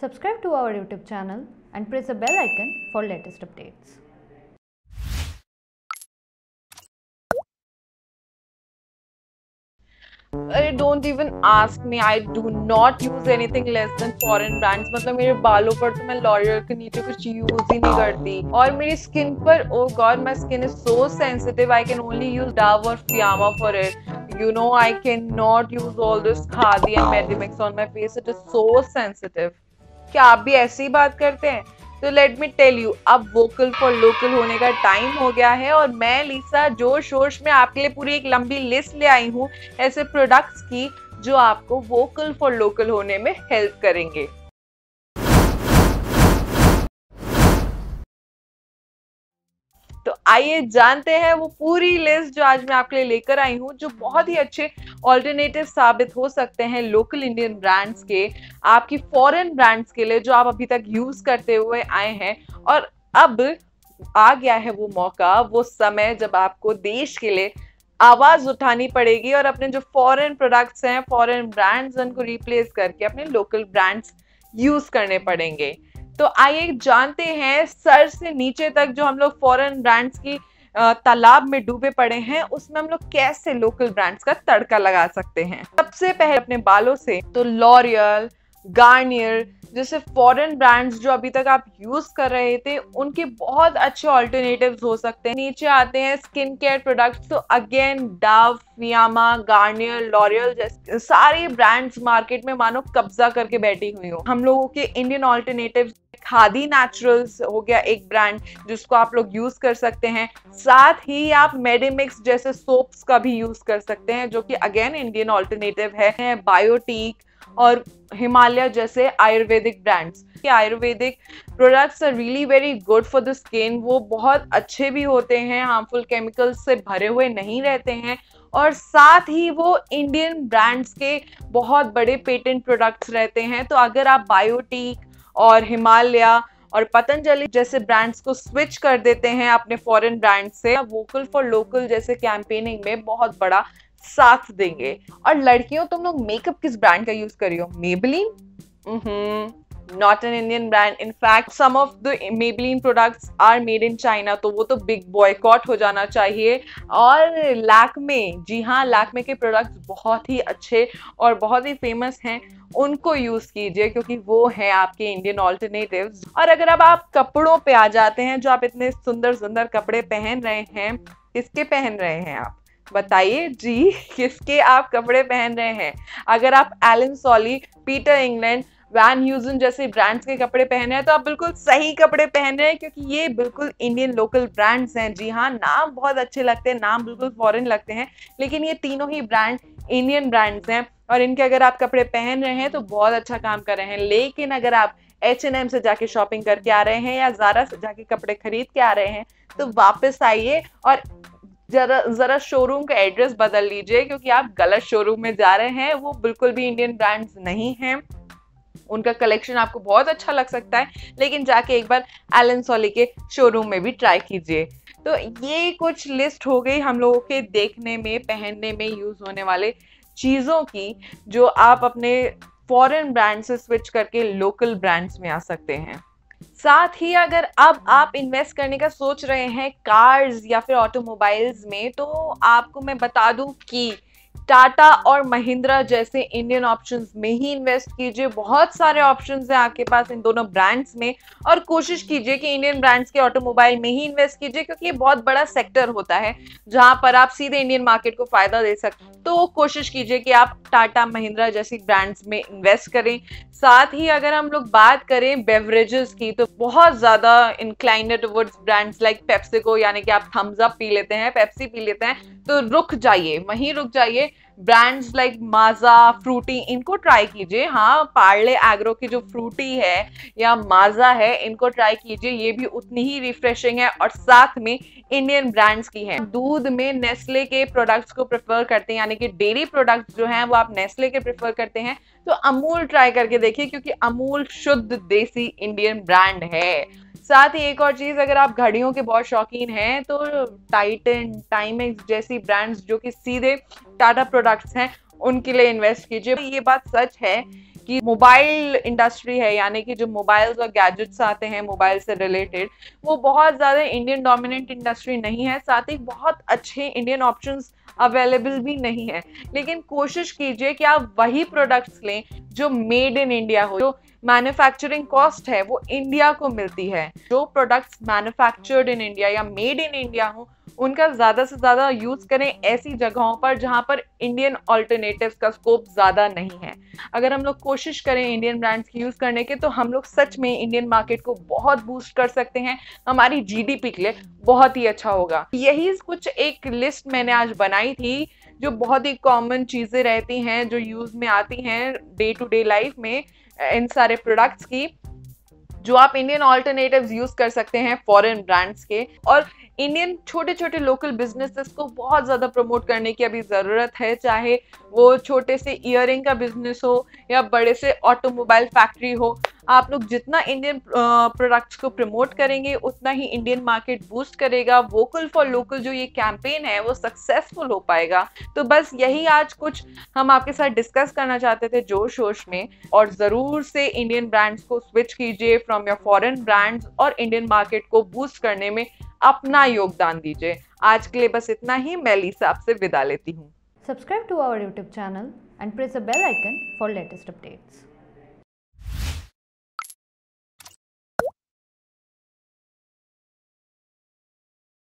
Subscribe to our YouTube channel and press the bell icon for latest updates. Don't even ask me. I do not use anything less than foreign brands. मतलब मेरे बालों पर तो मैं L'Oréal के नीचे कुछ यूज ही नहीं करती, और मेरी स्किन पर oh god, my skin is so sensitive. I can only use Dove or Fiamma for it. You know, I cannot use all this Khadi and Medimix on my face. It is so sensitive. क्या आप भी ऐसी ही बात करते हैं? तो let me tell you, अब vocal for local होने का टाइम हो गया है, और मैं लीसा जोश शोश में आपके लिए पूरी एक लंबी लिस्ट ले आई हूँ ऐसे प्रोडक्ट्स की जो आपको वोकल फॉर लोकल होने में हेल्प करेंगे। तो आइए जानते हैं वो पूरी लिस्ट जो आज मैं आपके लिए लेकर आई हूँ, जो बहुत ही अच्छे ऑल्टरनेटिव साबित हो सकते हैं लोकल इंडियन ब्रांड्स के आपकी फॉरेन ब्रांड्स के लिए जो आप अभी तक यूज करते हुए आए हैं। और अब आ गया है वो मौका, वो समय जब आपको देश के लिए आवाज उठानी पड़ेगी और अपने जो फॉरेन प्रोडक्ट्स हैं, फॉरेन ब्रांड्स, उनको रिप्लेस करके अपने लोकल ब्रांड्स यूज करने पड़ेंगे। तो आइए जानते हैं सर से नीचे तक जो हम लोग फॉरेन ब्रांड्स की तालाब में डूबे पड़े हैं, उसमें हम लोग कैसे लोकल ब्रांड्स का तड़का लगा सकते हैं। सबसे पहले अपने बालों से तो लॉरियल, गार्नियर जैसे फॉरेन ब्रांड्स जो अभी तक आप यूज कर रहे थे, उनके बहुत अच्छे ऑल्टरनेटिव्स हो सकते हैं। नीचे आते हैं स्किन केयर प्रोडक्ट्स, तो again Dove, Fiama, Garnier, L'Oréal जैसे सारी ब्रांड्स मार्केट में मानो कब्जा करके बैठी हुई हो। हम लोगों के इंडियन ऑल्टरनेटिव्स खादी नेचुरल्स हो गया एक ब्रांड जिसको आप लोग यूज कर सकते हैं। साथ ही आप मेडिमिक्स जैसे सोप्स का भी यूज कर सकते हैं जो कि अगेन इंडियन ऑल्टरनेटिव है। बायोटीक और हिमालय जैसे Ayurvedic brands, Ayurvedic products are really very good for the skin. वो बहुत अच्छे भी होते हैं, हार्मफुल केमिकल्स से भरे हुए नहीं रहते हैं, और साथ ही वो इंडियन ब्रांड्स के बहुत बड़े पेटेंट प्रोडक्ट्स रहते हैं। तो अगर आप बायोटीक और हिमालय और पतंजलि जैसे ब्रांड्स को स्विच कर देते हैं अपने फॉरेन ब्रांड से, वोकल फॉर लोकल जैसे कैंपेनिंग में बहुत बड़ा साथ देंगे। और लड़कियों, तुम लोग मेकअप किस ब्रांड का यूज करियो? Maybelline? Not an Indian brand. In fact some of the Maybelline products are made in China, तो वो तो बिग बॉयकॉट हो जाना चाहिए। और लैक्मे, जी हाँ, लैक्मे के प्रोडक्ट्स बहुत ही अच्छे और बहुत ही फेमस हैं, उनको यूज कीजिए क्योंकि वो है आपके इंडियन ऑल्टरनेटिव्स। और अगर अब आप कपड़ों पे आ जाते हैं, जो आप इतने सुंदर सुंदर कपड़े पहन रहे हैं, किसके पहन रहे हैं आप बताइए जी, किसके आप कपड़े पहन रहे हैं? अगर आप Allen Solly, Peter England, Van Heusen जैसे ब्रांड्स के कपड़े पहन रहे हैं तो आप बिल्कुल सही कपड़े पहन रहे हैं, क्योंकि ये बिल्कुल इंडियन लोकल ब्रांड्स हैं। जी हाँ, नाम बहुत अच्छे लगते हैं, नाम बिल्कुल फॉरेन लगते हैं, लेकिन ये तीनों ही ब्रांड इंडियन ब्रांड्स हैं, और इनके अगर आप कपड़े पहन रहे हैं तो बहुत अच्छा काम कर रहे हैं। लेकिन अगर आप H&M से जाके शॉपिंग करके आ रहे हैं या ज़ारा से जाके कपड़े खरीद के आ रहे हैं, तो वापस आइए और जरा शोरूम का एड्रेस बदल लीजिए, क्योंकि आप गलत शोरूम में जा रहे हैं। वो बिल्कुल भी इंडियन ब्रांड्स नहीं हैं। उनका कलेक्शन आपको बहुत अच्छा लग सकता है, लेकिन जाके एक बार एलन सोली के शोरूम में भी ट्राई कीजिए। तो ये कुछ लिस्ट हो गई हम लोगों के देखने में, पहनने में यूज होने वाले चीज़ों की, जो आप अपने फॉरेन ब्रांड से स्विच करके लोकल ब्रांड्स में आ सकते हैं। साथ ही अगर अब आप इन्वेस्ट करने का सोच रहे हैं कार्स या फिर ऑटोमोबाइल्स में, तो आपको मैं बता दूं कि टाटा और महिंद्रा जैसे इंडियन ऑप्शंस में ही इन्वेस्ट कीजिए। बहुत सारे ऑप्शंस हैं आपके पास इन दोनों ब्रांड्स में, और कोशिश कीजिए कि इंडियन ब्रांड्स के ऑटोमोबाइल में ही इन्वेस्ट कीजिए, क्योंकि ये बहुत बड़ा सेक्टर होता है जहां पर आप सीधे इंडियन मार्केट को फायदा दे सकते हैं। तो कोशिश कीजिए कि आप टाटा, महिंद्रा जैसी ब्रांड्स में इन्वेस्ट करें। साथ ही अगर हम लोग बात करें बेवरेजेस की, तो बहुत ज्यादा inclined towards brands like PepsiCo, यानी कि आप थम्स अप पी लेते हैं, पेप्सी पी लेते हैं, तो रुक जाइए, वहीं रुक जाइए। ब्रांड्स लाइक माजा, फ्रूटी, इनको ट्राई कीजिए। हाँ, पार्ले एग्रो की जो फ्रूटी है या माजा है, इनको ट्राई कीजिए, ये भी उतनी ही रिफ्रेशिंग है और साथ में इंडियन ब्रांड्स की है। दूध में नेस्ले के प्रोडक्ट्स को प्रेफर करते हैं, यानी कि डेयरी प्रोडक्ट्स जो हैं वो आप नेस्ले के प्रेफर करते हैं, तो अमूल ट्राई करके देखिए, क्योंकि अमूल शुद्ध देसी इंडियन ब्रांड है। साथ ही एक और चीज, अगर आप घड़ियों के बहुत शौकीन हैं तो टाइटन, टाइमेक्स जैसी ब्रांड्स जो कि सीधे टाटा प्रोडक्ट्स हैं, उनके लिए इन्वेस्ट कीजिए। ये बात सच है कि मोबाइल इंडस्ट्री है, यानी कि जो मोबाइल्स और गैजेट्स आते हैं मोबाइल से रिलेटेड, वो बहुत ज़्यादा इंडियन डोमिनेंट इंडस्ट्री नहीं है। साथ ही बहुत अच्छे इंडियन ऑप्शंस अवेलेबल भी नहीं है। लेकिन कोशिश कीजिए कि आप वही प्रोडक्ट्स लें जो मेड इन इंडिया हो, जो मैन्युफैक्चरिंग कॉस्ट है वो इंडिया को मिलती है। जो प्रोडक्ट्स मैन्युफैक्चर्ड इन इंडिया या मेड इन इंडिया हो, उनका ज़्यादा से ज़्यादा यूज़ करें ऐसी जगहों पर जहां पर इंडियन ऑल्टरनेटिव्स का स्कोप ज़्यादा नहीं है। अगर हम लोग कोशिश करें इंडियन ब्रांड्स की यूज़ करने के, तो हम लोग सच में इंडियन मार्केट को बहुत बूस्ट कर सकते हैं। हमारी जीडीपी के लिए बहुत ही अच्छा होगा। यही कुछ एक लिस्ट मैंने आज बनाई थी, जो बहुत ही कॉमन चीज़ें रहती हैं जो यूज़ में आती हैं डे टू डे लाइफ में, इन सारे प्रोडक्ट्स की, जो आप इंडियन ऑल्टरनेटिव्स यूज कर सकते हैं फॉरेन ब्रांड्स के। और इंडियन छोटे छोटे लोकल बिजनेसेस को बहुत ज़्यादा प्रमोट करने की अभी ज़रूरत है, चाहे वो छोटे से ईयरिंग का बिजनेस हो या बड़े से ऑटोमोबाइल फैक्ट्री हो। आप लोग जितना इंडियन प्रोडक्ट्स को प्रमोट करेंगे उतना ही इंडियन मार्केट बूस्ट करेगा। वोकल फॉर लोकल जो ये कैंपेन है वो सक्सेसफुल हो पाएगा। तो बस यही आज कुछ हम आपके साथ डिस्कस करना चाहते थे जोश होश में। और ज़रूर से इंडियन ब्रांड्स को स्विच कीजिए फ्रॉम योर फॉरेन ब्रांड्स और इंडियन मार्केट को बूस्ट करने में अपना योगदान दीजिए। आज के लिए बस इतना ही। मैं लीसा आपसे विदा लेती हूँ। Subscribe to our YouTube channel and press the bell icon for latest updates.